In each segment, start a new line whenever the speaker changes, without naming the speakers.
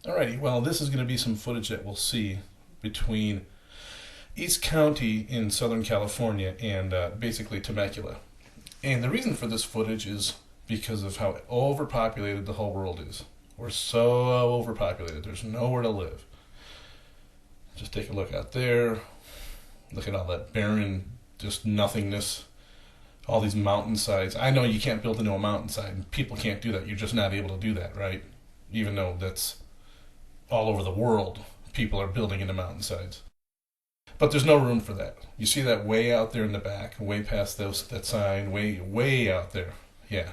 Alrighty, well, this is going to be some footage that we'll see between East County in Southern California and basically Temecula. And the reason for this footage is because of how overpopulated the whole world is. We're so overpopulated, there's nowhere to live. Just take a look out there. Look at all that barren, just nothingness. All these mountainsides. I know you can't build into a mountainside. People can't do that. You're just not able to do that, right? Even though that's all over the world, people are building into mountainsides. But there's no room for that. You see that way out there in the back, way past that sign, way out there. Yeah.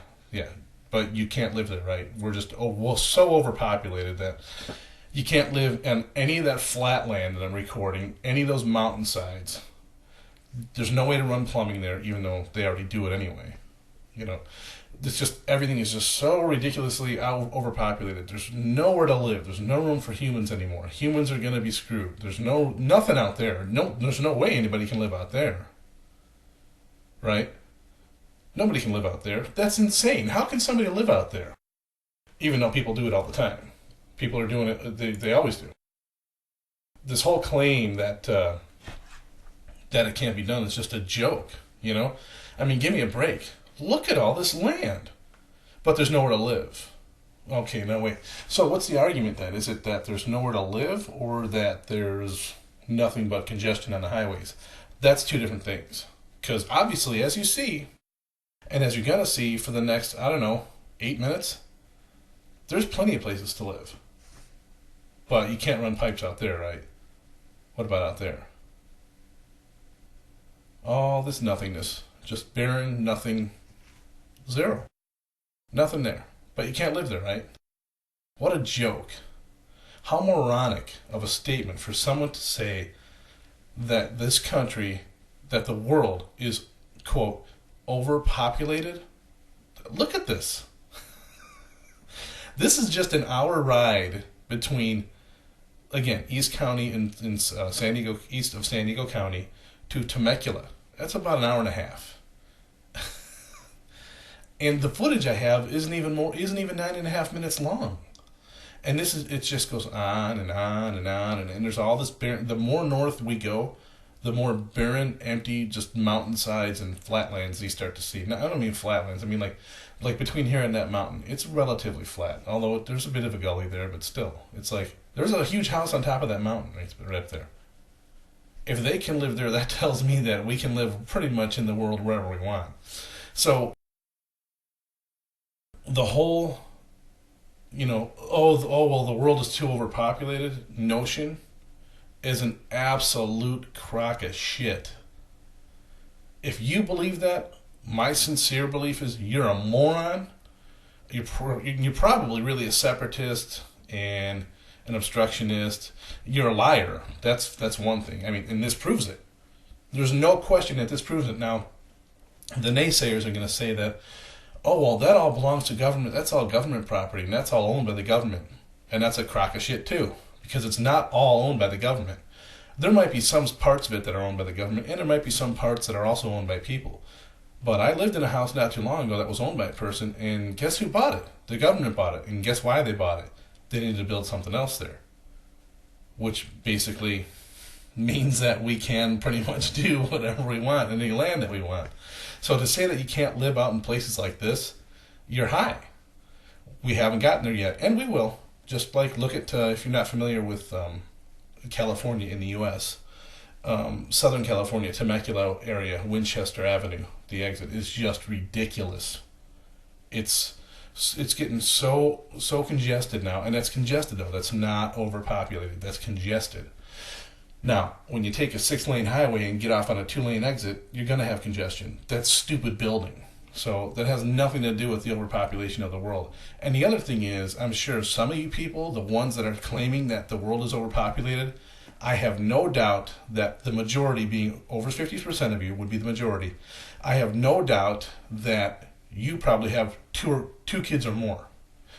But you can't live there, right? We're so overpopulated that you can't live on any of that flat land that I'm recording, any of those mountainsides. There's no way to run plumbing there, even though they already do it anyway. It's just, everything is just so ridiculously overpopulated. There's nowhere to live. There's no room for humans anymore. Humans are going to be screwed. There's nothing out there. There's no way anybody can live out there. Right? Nobody can live out there. That's insane. How can somebody live out there? Even though people do it all the time. People are doing it, they always do. This whole claim that it can't be done is just a joke, I mean, give me a break. Look at all this land. But there's nowhere to live. Okay, now wait. So what's the argument then? Is it that there's nowhere to live or that there's nothing but congestion on the highways? That's two different things. Because obviously, as you see, and as you're going to see for the next, 8 minutes, there's plenty of places to live. But you can't run pipes out there, right? What about out there? All this nothingness. Just barren, nothing, zero. Nothing there. But you can't live there, right? What a joke. How moronic of a statement for someone to say that this country, that the world is, quote, overpopulated. Look at this. This is just an hour ride between, again, East County in San Diego, east of San Diego County, to Temecula. That's about an hour and a half. And the footage I have isn't even 9.5 minutes long. And it just goes on and on and on, and there's all this barren. The more north we go, the more barren, empty, just mountainsides and flatlands you start to see. Now, I don't mean flatlands. I mean like between here and that mountain, it's relatively flat. Although there's a bit of a gully there, but still, it's like there's a huge house on top of that mountain right up there. If they can live there, that tells me that we can live pretty much in the world wherever we want. So the whole, well, the world is too overpopulated notion is an absolute crock of shit. If you believe that, my sincere belief is you're a moron. You're probably really a separatist and an obstructionist. You're a liar. That's one thing. I mean, and this proves it. There's no question that this proves it. Now, the naysayers are going to say that, oh, well, that all belongs to government. That's all government property, and that's all owned by the government. And that's a crock of shit, too, because it's not all owned by the government. There might be some parts of it that are owned by the government, and there might be some parts that are also owned by people. But I lived in a house not too long ago that was owned by a person, and guess who bought it? The government bought it. And guess why they bought it? They needed to build something else there. Which basically means that we can pretty much do whatever we want in any land that we want. So to say that you can't live out in places like this, you're high. We haven't gotten there yet, and we will. Just like look at, if you're not familiar with California in the U.S., Southern California, Temecula area, Winchester Avenue, the exit is just ridiculous. It's getting so congested now, and that's congested though. That's not overpopulated. That's congested. Now, when you take a 6-lane highway and get off on a 2-lane exit, you're going to have congestion. That's stupid building. So that has nothing to do with the overpopulation of the world. And the other thing is, I'm sure some of you people, the ones that are claiming that the world is overpopulated, I have no doubt that the majority, being over 50% of you would be the majority, I have no doubt that you probably have two kids or more.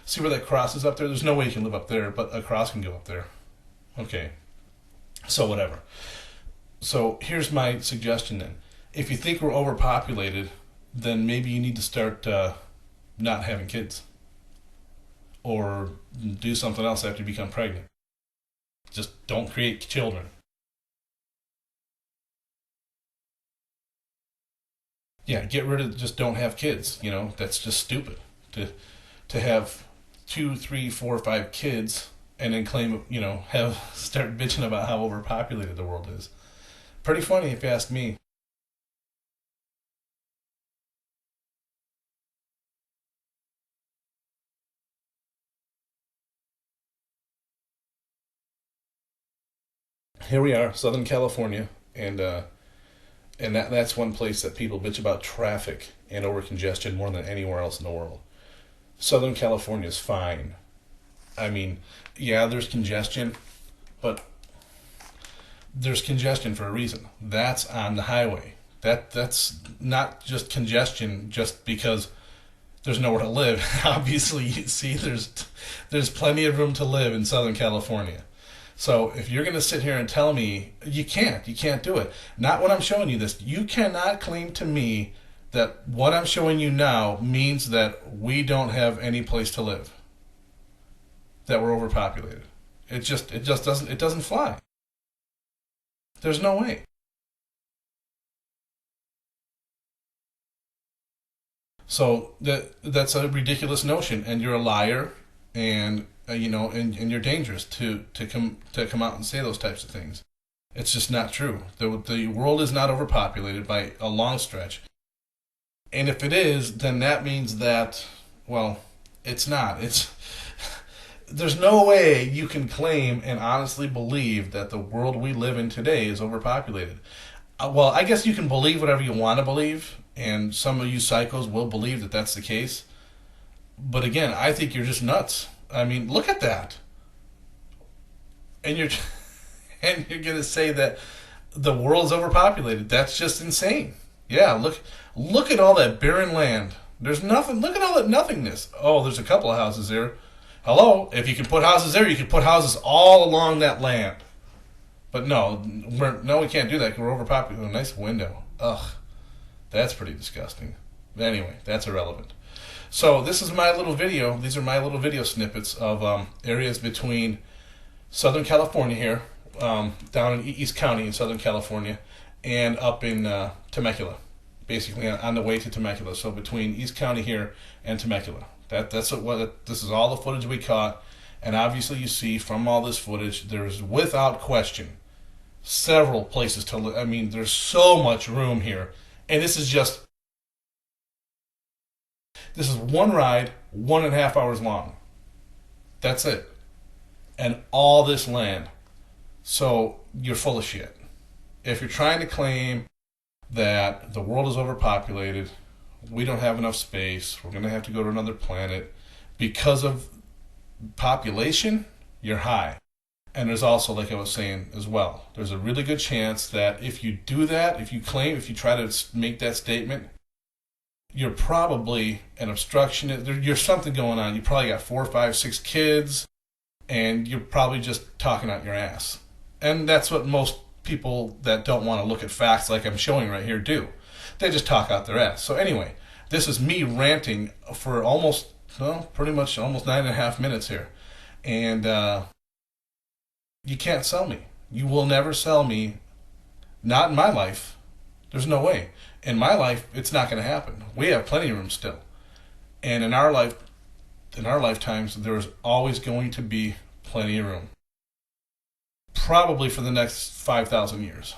See where that cross is up there? There's no way you can live up there, but a cross can go up there. Okay. So whatever. So here's my suggestion then. If you think we're overpopulated, then maybe you need to start not having kids. or do something else after you become pregnant. Just don't create children. Yeah, get rid of, just don't have kids. That's just stupid. To have 2, 3, 4, 5 kids and then claim, have start bitching about how overpopulated the world is. Pretty funny if you ask me. Here we are, Southern California, and that's one place that people bitch about traffic and over congestion more than anywhere else in the world. Southern California is fine. I mean, yeah, there's congestion, but there's congestion for a reason. That's on the highway. That's not just congestion just because there's nowhere to live. Obviously, you see, there's plenty of room to live in Southern California. So if you're going to sit here and tell me you can't do it. Not when I'm showing you this. You cannot claim to me that what I'm showing you now means that we don't have any place to live, that we're overpopulated. It doesn't fly. There's no way. So that's a ridiculous notion, and you're a liar, and and you're dangerous to come out and say those types of things. It's just not true. The world is not overpopulated by a long stretch, and if it is, then that means that, well, it's not. There's no way you can claim and honestly believe that the world we live in today is overpopulated. Well, I guess you can believe whatever you want to believe, and some of you psychos will believe that that's the case. But again, I think you're just nuts. I mean, look at that. And you're and you're going to say that the world's overpopulated. That's just insane. Yeah, look at all that barren land. There's nothing. Look at all that nothingness. Oh, there's a couple of houses there. Hello, if you can put houses there, you can put houses all along that land. But no, we can't do that because we're overpopulated. A nice window. Ugh, that's pretty disgusting. But anyway, that's irrelevant. So this is my little video. These are my little video snippets of areas between Southern California here, down in East County in Southern California, and up in Temecula, basically on the way to Temecula. So between East County here and Temecula. This is all the footage we caught, and obviously you see from all this footage, there's without question several places to live. I mean, there's so much room here, and this is one ride, 1.5 hours long. That's it, and all this land. So you're full of shit if you're trying to claim that the world is overpopulated. We don't have enough space. We're going to have to go to another planet. Because of population, you're high. And there's also, like I was saying as well, there's a really good chance that if you do that, if you try to make that statement, you're probably an obstructionist. You're something going on. You probably got 4, 5, 6 kids, and you're probably just talking out your ass. And that's what most people that don't want to look at facts like I'm showing right here do. They just talk out their ass. So anyway, this is me ranting for pretty much almost 9.5 minutes here. And you can't sell me. You will never sell me. Not in my life. There's no way. In my life, it's not going to happen. We have plenty of room still. And in our lifetimes, there's always going to be plenty of room. Probably for the next 5,000 years.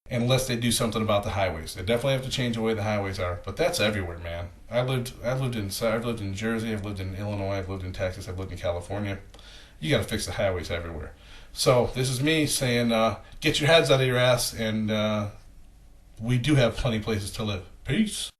Unless they do something about the highways. They definitely have to change the way the highways are. But that's everywhere, man. I've lived in Jersey, I've lived in Illinois, I've lived in Texas, I've lived in California. You got to fix the highways everywhere. So this is me saying, get your heads out of your ass, and we do have plenty of places to live. Peace.